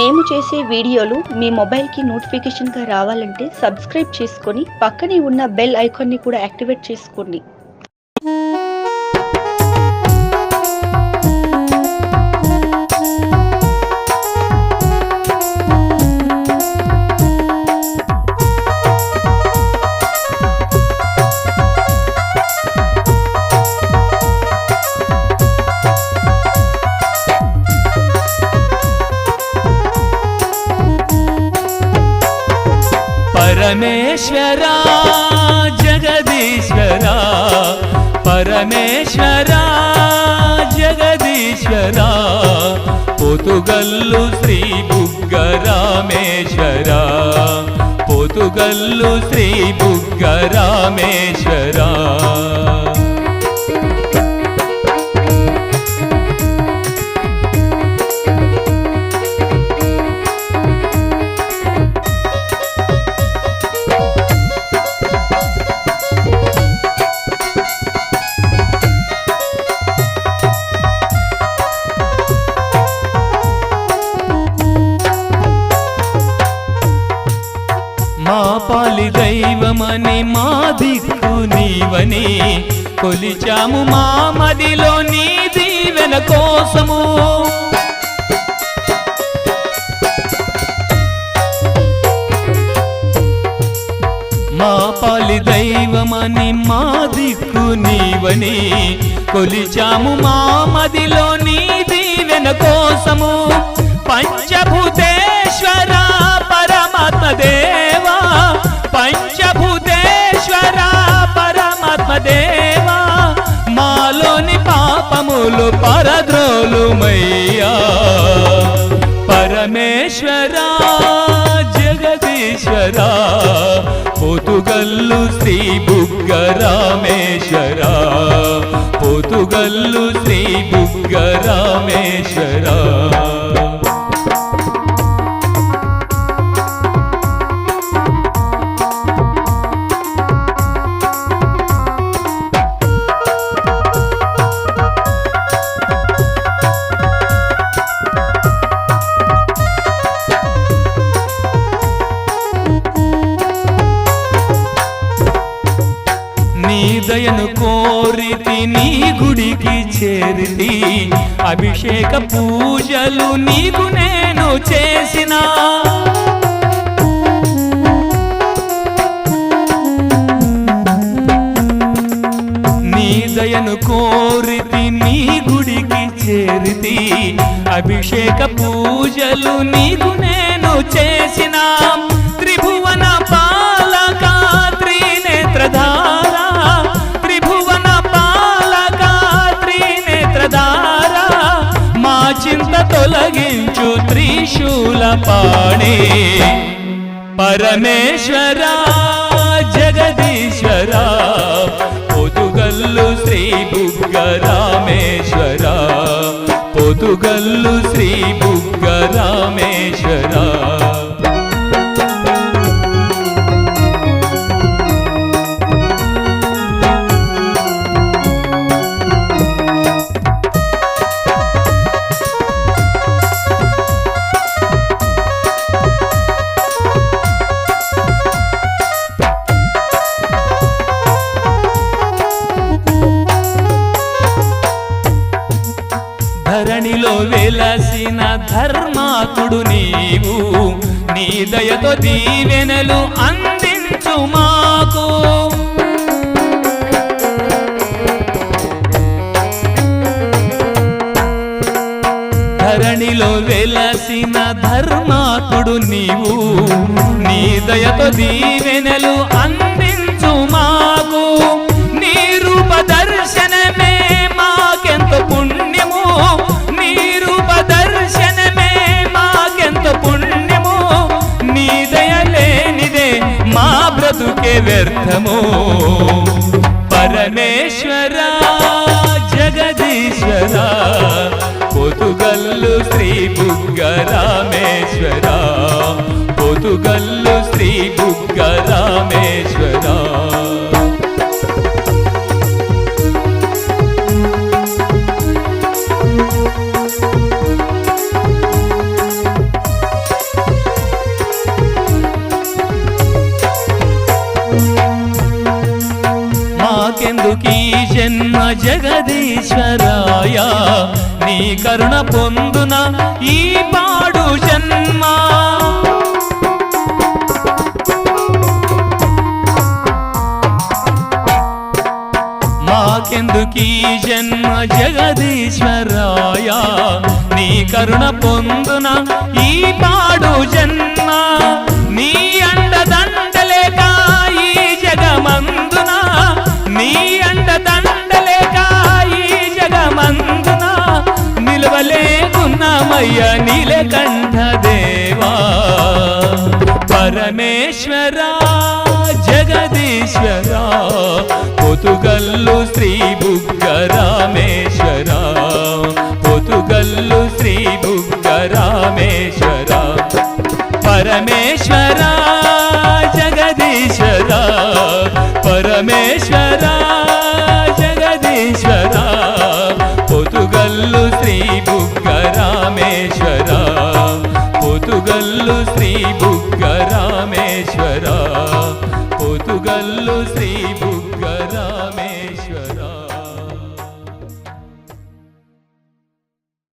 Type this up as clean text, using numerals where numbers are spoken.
మేము చేసే వీడియోలు మీ మొబైల్కి నోటిఫికేషన్గా రావాలంటే సబ్స్క్రైబ్ చేసుకొని పక్కనే ఉన్న బెల్ ఐకాన్ని కూడా యాక్టివేట్ చేసుకోండి. परमेश्वरा जगदीश्वरा परमेश्वरा जगदीश्वरा पोतुगल्लु श्री बुग्गरामेश्वरा पोतुगल्लु श्री बुग्गरामेश्वरा మా పాలి దైవమని మా దిక్కు నీవని కొలిచాము మా మదిలో నీ దీవెన కోసము మా పాలి దైవమని మా దిక్కు నీవని కొలిచాము మా మదిలో నీ దీవెన కోసము పంచభూతేశ్వర పరమాత్మ దేవా పంచభూతేశ్వర పరమాత్మ దేవా మాలోని పాపములు పరద్రోలుమయ్యా పరమేశ్వరా జగదీశ్వరా పోతుగల్లు శ్రీ బుగ్గరామేశ్వరా పోతుగల్లు శ్రీ బుగ్గరామేశ్వరా దయను కోరితి నీ గుడికి చేరితి అభిషేక పూజలు నీకు నేను చేసిన నీ దయను కోరితి నీ గుడికి చేరితి అభిషేక పూజలు నీకు నేను చేసిన త్రిభువన పాలక త్రినేత్రధార మా చింత తొలగించు త్రిశూల పాణి పరమేశ్వరా జగదీశ్వరా పోతుగల్లు శ్రీ బుగ్గరామేశ్వరా పోతుగల్లు శ్రీ బుగ్గరామేశ్వరా ధరణిలో వెలసిన ధర్మాత్ముడు నీవు నీ దయతో దీవెనలు అందించు మాకు ధరణిలో వెలసిన ధర్మాత్ముడు నీవు నీ దయతో దీవెనలు అందించు మాకు నీ రూప దర్శనమే మాకెంతో పుణ్యము నీ రూప దర్శనమే మాకెంతో పుణ్యము నీ దయ లేనిదే మా బ్రతుకే వ్యర్థము పరమేశ్వరా జగదీశ్వరా పోతుగల్లు శ్రీ బుగ్గరామేశ్వరా పోతుగల్లు శ్రీ బుగ్గరామేశ్వరా జగదీశ్వరాయ నీ కరుణ పొందున ఈ పాడు జన్మ మాకెందుకీ జన్మ జగదీశ్వరాయ నీ కరుణ పొందున ఈ పాడు జన్మ నీ అండదండలేక ఈ జగమందున నీ అండదండలేక ఈ జగమందున నిలవలేకున్నామయ్య నీలకంఠ దేవా పరమేశ్వరా జగదీశ్వరా పొతుగల్లు శ్రీ బుగ్గరామేశ్వర పొతుగల్లు శ్రీ బుగ్గరామేశ్వర పరమేశ్వర జగదీశ్వర పరమేశ్వర జగదీశ్వర పొతుగల్లు శ్రీ బుగ్గరామేశ్వర పొతుగల్లు శ్రీ బుగ్గరామేశ్వర పొతుగల్లు